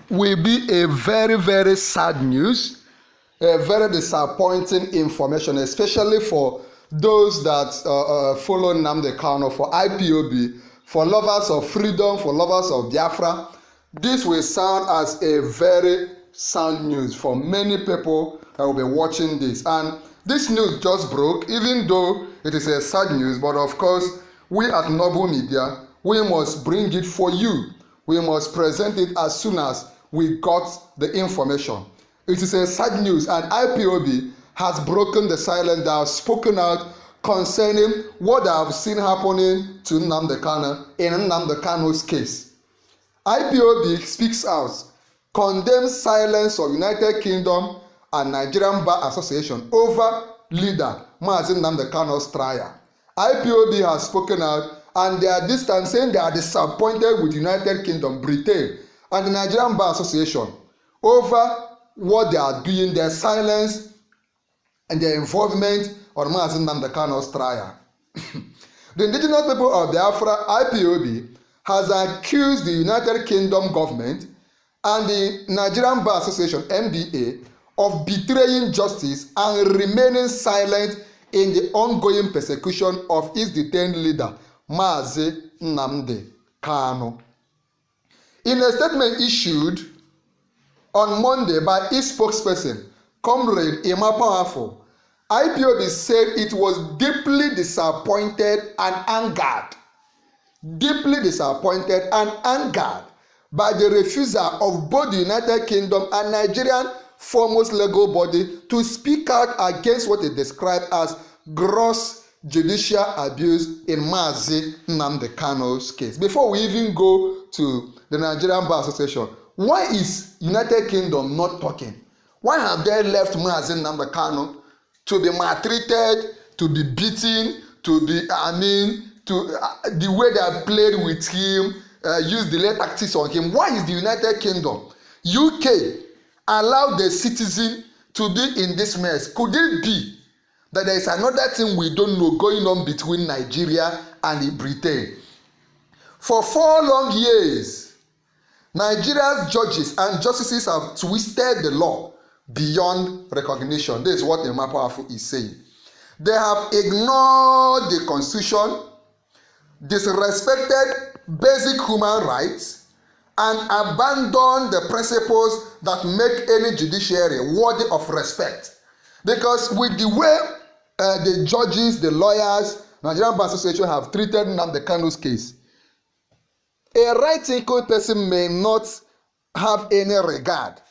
will be a very, very sad news, a very disappointing information, especially for those that follow Nnamdi Kanu, for IPOB, for lovers of freedom, for lovers of Biafra. This will sound as a very sad news for many people that will be watching this. And this news just broke, even though it is a sad news, but of course, we at Noble Media, we must bring it for you. We must present it as soon as we got the information. It is a sad news, and IPOB has broken the silence. They have spoken out concerning what they have seen happening to Nnamdi Kanu in Nnamdi Kanu's case. IPOB speaks out, condemns silence of United Kingdom and Nigerian Bar Association over leader Mazi Nnamdi Kanu's trial. IPOB has spoken out, and they are distant, saying they are disappointed with United Kingdom, Britain, and the Nigerian Bar Association over what they are doing, their silence and their involvement on Mazi Nnamdi Kanu's trial. The Indigenous People of Biafra, IPOB, has accused the United Kingdom government and the Nigerian Bar Association, NBA, of betraying justice and remaining silent in the ongoing persecution of its detained leader, Mazi Nnamdi Kanu. In a statement issued on Monday by its spokesperson, Comrade Emma Powerful, IPOB said it was deeply disappointed and angered by the refusal of both the United Kingdom and Nigerian foremost legal body to speak out against what it described as gross judicial abuse in Mazi Nnamdi Kanu's case. Before we even go to the Nigerian Bar Association, why is United Kingdom not talking? Why have they left Mazi Nnamdi Kanu to be maltreated, to be beaten, to be, the way they have played with him, used delay tactics on him? Why is the United Kingdom, UK, allowed the citizen to be in this mess? Could it be that there is another thing we don't know going on between Nigeria and Britain? For 4 long years, Nigeria's judges and justices have twisted the law beyond recognition. This is what Emma Powerful is saying. They have ignored the Constitution, disrespected basic human rights, and abandoned the principles that make any judiciary worthy of respect. Because with the way the judges, the lawyers, Nigerian Bar Association have treated Nnamdi Kanu's case, a right-thinking person may not have any regard,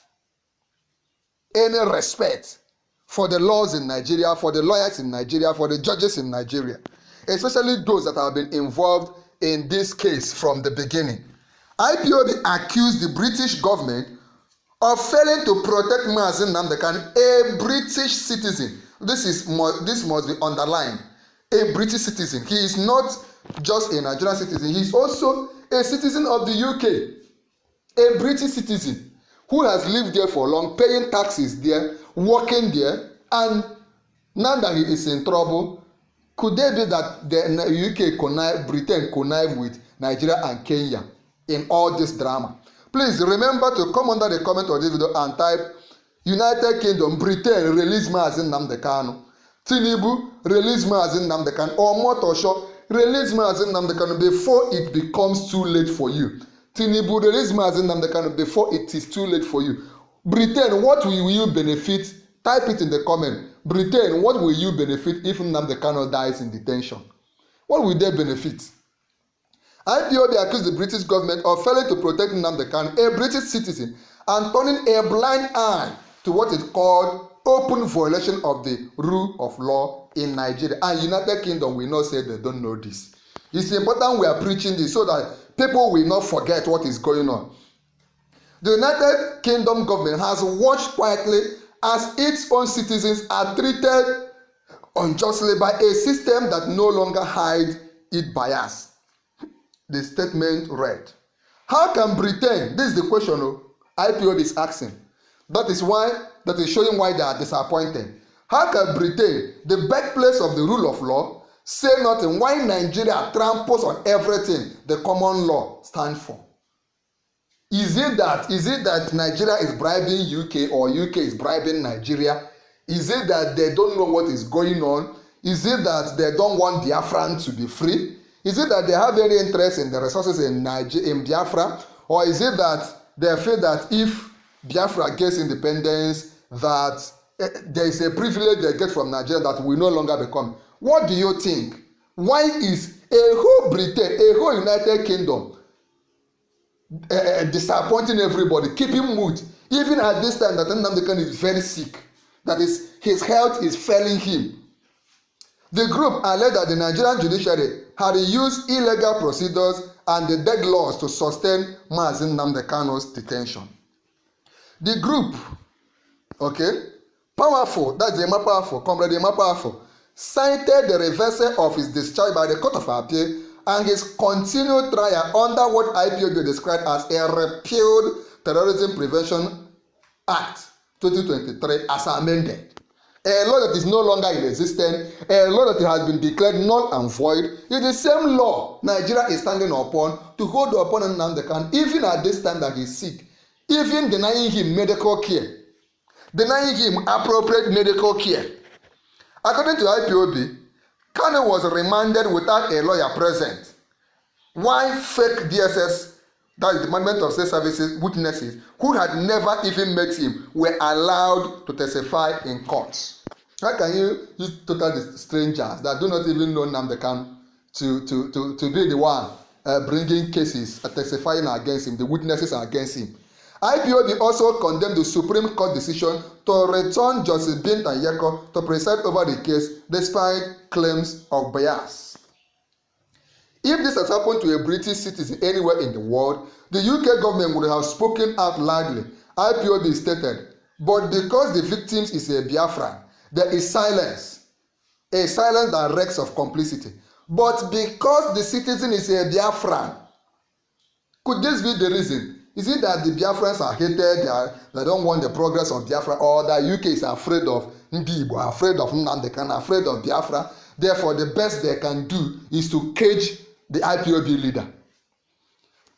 any respect for the laws in Nigeria, for the lawyers in Nigeria, for the judges in Nigeria, especially those that have been involved in this case from the beginning. IPOB accused the British government of failing to protect Mazi Nnamdi Kanu, a British citizen. This must be underlined. A British citizen. He is not just a Nigerian citizen. He is also a citizen of the UK. A British citizen who has lived there for long, paying taxes there, working there, and now that he is in trouble, could there be that the UK Britain connive with Nigeria and Kenya in all this drama? Please remember to come under the comment of this video and type United Kingdom, Britain, release Mazi Nnamdi Kanu. Tinubu, release Mazi Nnamdi Kanu. Or Motosho, release Mazi Nnamdi Kanu before it becomes too late for you. Tinubu, release Mazi Nnamdi Kanu before it is too late for you. Britain, what will you benefit? Type it in the comment. Britain, what will you benefit if Nnamdi Kanu dies in detention? What will they benefit? IPOB accused the British government of failing to protect Nnamdi Kanu, a British citizen, and turning a blind eye to what is called open violation of the rule of law in Nigeria. And United Kingdom will not say they don't know this. It's important we are preaching this so that people will not forget what is going on. The United Kingdom government has watched quietly as its own citizens are treated unjustly by a system that no longer hides its bias. The statement read, how can Britain, this is the question IPOB is asking, that is showing why they are disappointed. How can Britain, the birthplace of the rule of law, say nothing while Nigeria tramples on everything the common law stands for? Is it that Nigeria is bribing UK or UK is bribing Nigeria? Is it that they don't know what is going on? Is it that they don't want Biafran to be free? Is it that they have any interest in the resources in Biafra? Or is it that they feel that if Biafra gets independence, that there is a privilege they get from Nigeria that will no longer become? What do you think? Why is a whole Britain, a whole United Kingdom disappointing everybody, keeping mood, even at this time that Nnamdi Kanu is very sick, that is, his health is failing him? The group alleged that the Nigerian judiciary had used illegal procedures and the dead laws to sustain Mazi Nnamdi Kanu's detention. The group, powerful, that's Emma Powerful, Comrade Emma Powerful, cited the reversal of his discharge by the Court of Appeal and his continued trial under what IPOB described as a repealed Terrorism Prevention Act 2023 as amended. A law that is no longer in existence, a law that has been declared null and void, is the same law Nigeria is standing upon to hold upon Nnamdi Kanu, even at this time that he is sick, even denying him medical care, denying him appropriate medical care. According to IPOB, Kanu was remanded without a lawyer present. Why fake DSS, that is Department of State Services, witnesses who had never even met him were allowed to testify in courts? How can you use total strangers that do not even know Nnamdi Kanu to be the one bringing cases, testifying against him, the witnesses against him? IPOB also condemned the Supreme Court decision to return Justice Binta Nyeko to preside over the case despite claims of bias. If this has happened to a British citizen anywhere in the world, the UK government would have spoken out loudly, IPOB stated. But because the victims is a Biafran, there is silence, a silence that reeks of complicity. But because the citizen is a Biafran, could this be the reason? Is it that the Biafrans are hated, they don't want the progress of Biafra, or that UK is afraid of Ndibo, afraid of Nnamdi Kanu, afraid of Biafra? Therefore, the best they can do is to cage the IPOB leader.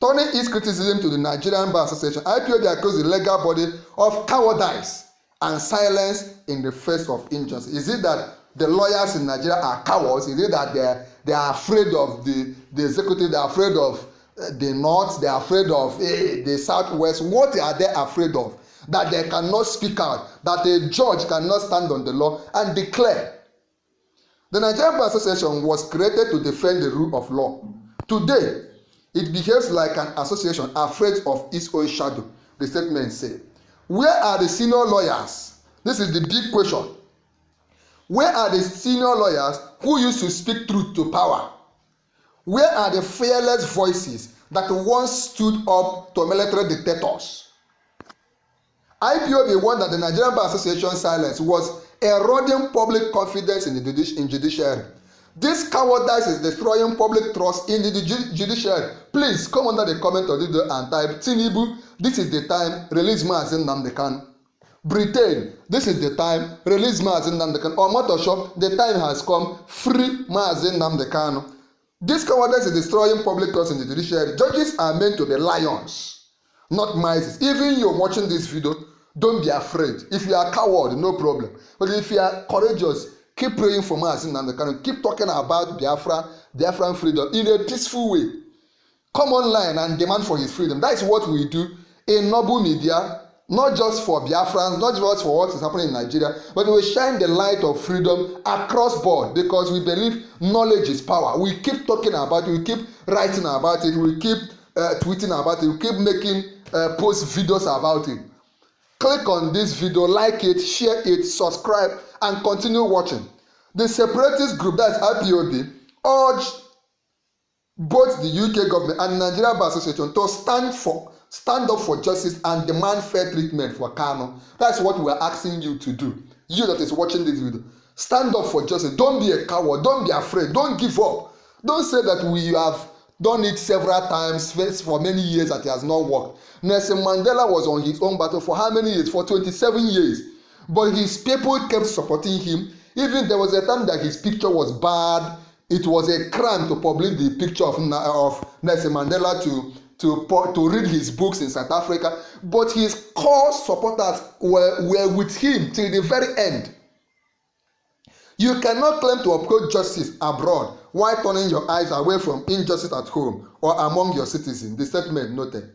Turning its criticism to the Nigerian Bar Association, IPOB accused the legal body of cowardice and silence in the face of injustice. Is it that the lawyers in Nigeria are cowards? Is it that they are afraid of the executive, they are afraid of the North, they are afraid of the Southwest? What are they afraid of? That they cannot speak out, that a judge cannot stand on the law and declare. The Nigerian Bar Association was created to defend the rule of law. Today, it behaves like an association afraid of its own shadow, the statement said. Where are the senior lawyers? This is the big question. Where are the senior lawyers who used to speak truth to power? Where are the fearless voices that once stood up to military dictators? IPOB warned that the Nigerian Bar Association silence was eroding public confidence in the judiciary. This cowardice is destroying public trust in the judiciary. Please come under the comment of the video and type Tinubu, this is the time, release Mazi Nnamdi Kanu. Britain, this is the time, release Mazi Nnamdi Kanu. Or Mothershop, the time has come, free Mazi Nnamdi Kanu. This cowardice is destroying public trust in the judiciary. Judges are meant to be lions, not mice. Even you watching this video, don't be afraid. If you are a coward, no problem. But if you are courageous, keep praying for Mazi Nnamdi Kanu. Keep talking about Biafran freedom in a peaceful way. Come online and demand for his freedom. That is what we do in Noble Media, not just for Biafrans, not just for what is happening in Nigeria, but we shine the light of freedom across board because we believe knowledge is power. We keep talking about it, we keep writing about it, we keep tweeting about it, we keep making post videos about it. Click on this video, like it, share it, subscribe, and continue watching. The separatist group, that is IPOB, urged both the UK government and the Nigerian Bar Association to stand up for justice and demand fair treatment for Kanu. That's what we are asking you to do. You that is watching this video, stand up for justice. Don't be a coward. Don't be afraid. Don't give up. Don't say that we have done it several times for many years that it has not worked. Nelson Mandela was on his own battle for how many years? For 27 years. But his people kept supporting him. Even there was a time that his picture was bad. It was a crime to publish the picture of Nelson Mandela to read his books in South Africa, but his core supporters were with him till the very end. You cannot claim to uphold justice abroad while turning your eyes away from injustice at home or among your citizens, the statement noted.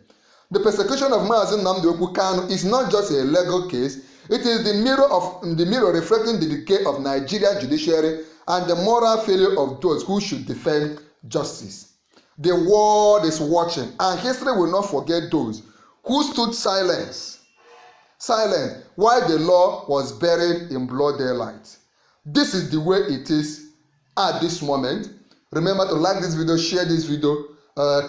The persecution of Mazi Nnamdi Kanu is not just a legal case, it is the mirror reflecting the decay of Nigerian judiciary and the moral failure of those who should defend justice. The world is watching, and history will not forget those who stood silent while the law was buried in broad daylight. This is the way it is at this moment. Remember to like this video, share this video,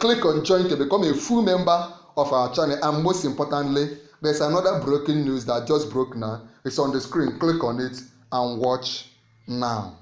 click on join to become a full member of our channel, and most importantly, there's another breaking news that just broke now. It's on the screen. Click on it and watch now.